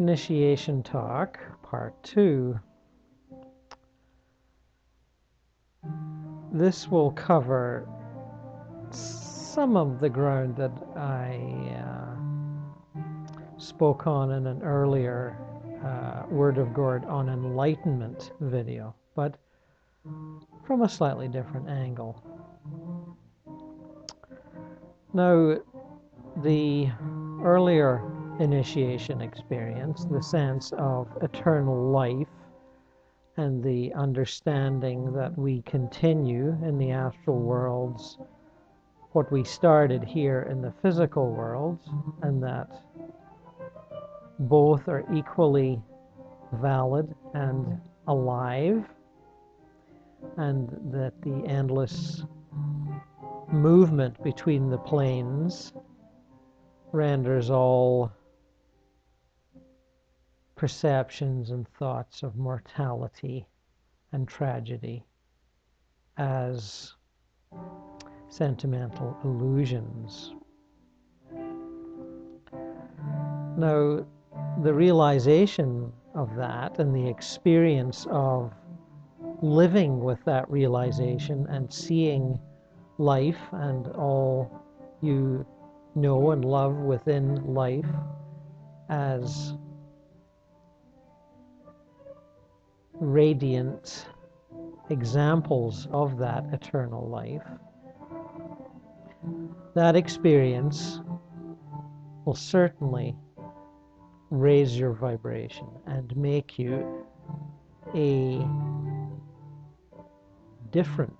Initiation Talk, Part 2. This will cover some of the ground that I spoke on in an earlier Word of Gord on enlightenment video, but from a slightly different angle. Now, the earlier initiation experience, the sense of eternal life and the understanding that we continue in the astral worlds what we started here in the physical worlds, and that both are equally valid and alive, and that the endless movement between the planes renders all perceptions and thoughts of mortality and tragedy as sentimental illusions. Now, the realization of that and the experience of living with that realization and seeing life and all you know and love within life as radiant examples of that eternal life, that experience will certainly raise your vibration and make you a different,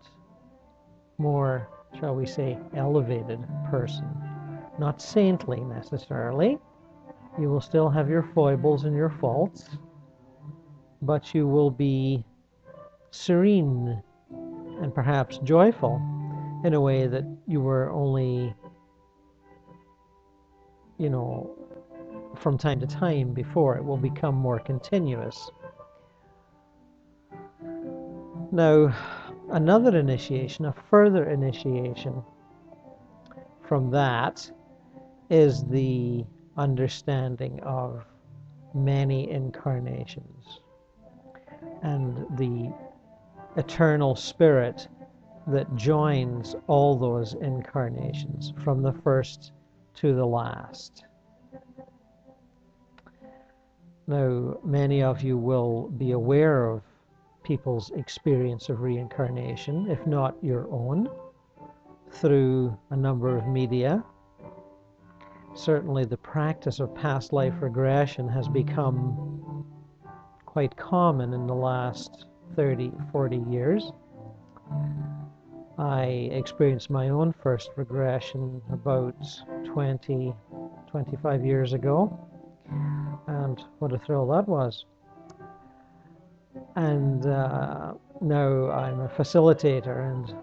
more, shall we say, elevated person. Not saintly necessarily. You will still have your foibles and your faults, but you will be serene and perhaps joyful in a way that you were only, from time to time before. It will become more continuous. Now, another initiation, a further initiation from that, is the understanding of many incarnations and the eternal spirit that joins all those incarnations from the first to the last. Now, many of you will be aware of people's experience of reincarnation, if not your own, through a number of media. Certainly the practice of past life regression has become quite common in the last 30, 40 years. I experienced my own first regression about 20, 25 years ago, and what a thrill that was. And now I'm a facilitator and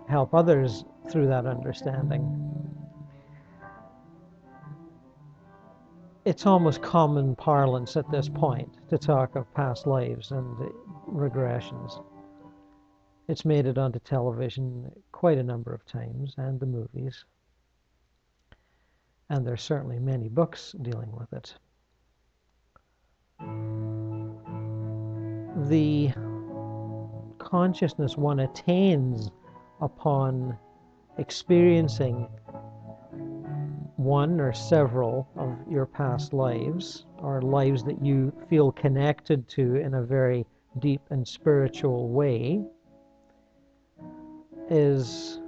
help others through that understanding. It's almost common parlance at this point to talk of past lives and regressions. It's made it onto television quite a number of times, and the movies. And there's certainly many books dealing with it. The consciousness one attains upon experiencing one or several of your past lives, or lives that you feel connected to in a very deep and spiritual way, is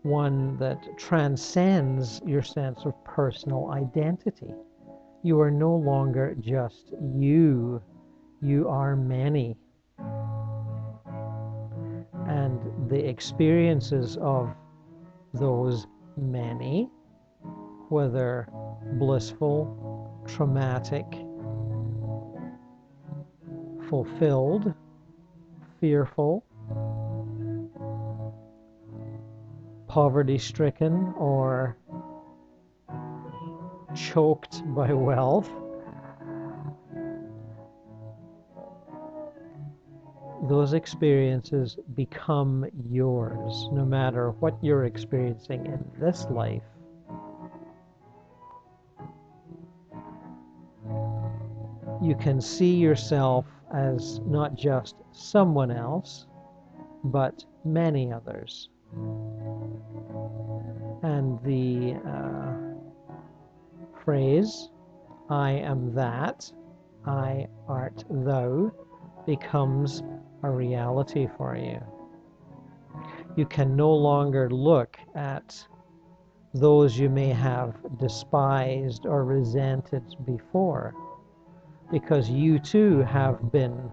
one that transcends your sense of personal identity. You are no longer just you. You are many. And the experiences of those many, whether blissful, traumatic, fulfilled, fearful, poverty-stricken, or choked by wealth, those experiences become yours, no matter what you're experiencing in this life. you can see yourself as not just someone else, but many others. And the phrase, I am that, I art thou, becomes a reality for you. You can no longer look at those you may have despised or resented before, because you too have been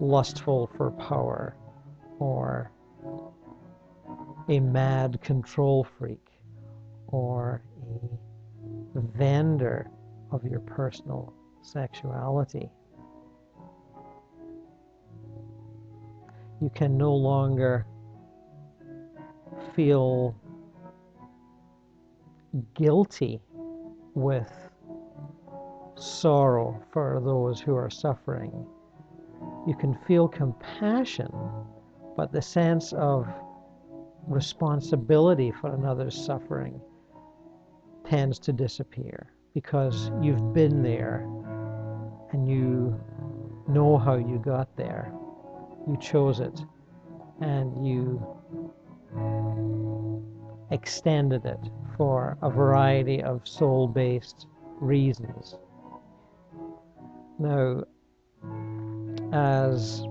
lustful for power, or a mad control freak, or a vendor of your personal sexuality. You can no longer feel guilty with sorrow for those who are suffering. You can feel compassion, but the sense of responsibility for another's suffering tends to disappear, because you've been there and you know how you got there. You chose it and you extended it for a variety of soul-based reasons. Now, as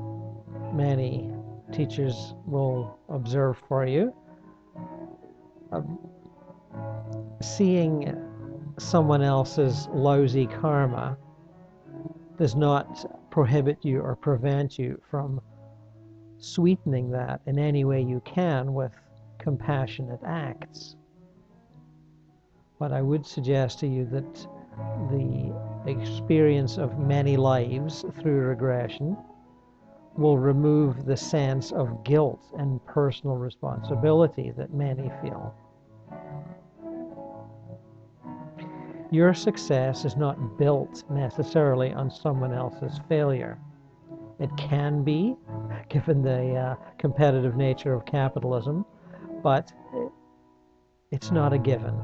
many teachers will observe for you, seeing someone else's lousy karma does not prohibit you or prevent you from sweetening that in any way you can with compassionate acts. But I would suggest to you that the experience of many lives through regression will remove the sense of guilt and personal responsibility that many feel. Your success is not built necessarily on someone else's failure. It can be, given the competitive nature of capitalism, but it's not a given.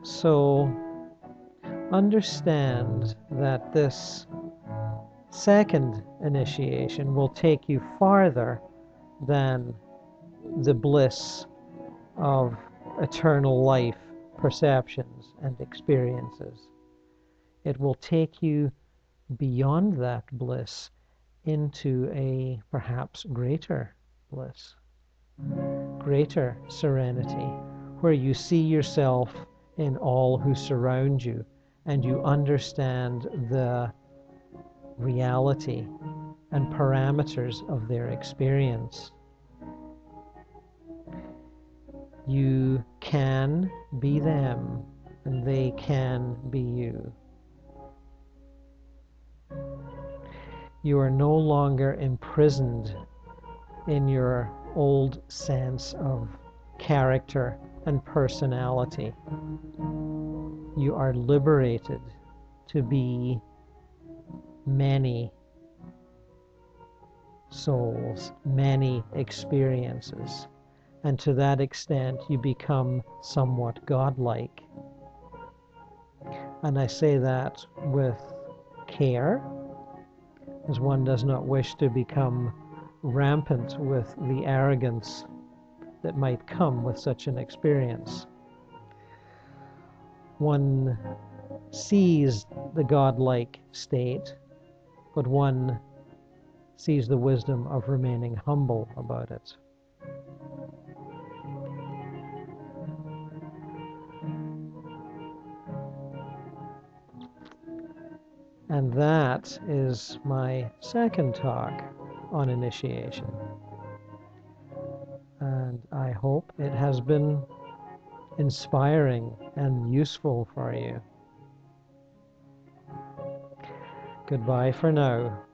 So understand that this second initiation will take you farther than the bliss of eternal life perceptions and experiences. It will take you beyond that bliss into a perhaps greater bliss, greater serenity, where you see yourself in all who surround you and you understand the reality and parameters of their experience. You can be them, and they can be you. You are no longer imprisoned in your old sense of character and personality. You are liberated to be many souls, many experiences. And to that extent, you become somewhat godlike. And I say that with care, as one does not wish to become rampant with the arrogance that might come with such an experience. One sees the godlike state, but one sees the wisdom of remaining humble about it. And that is my second talk on initiation. And I hope it has been inspiring and useful for you. Goodbye for now.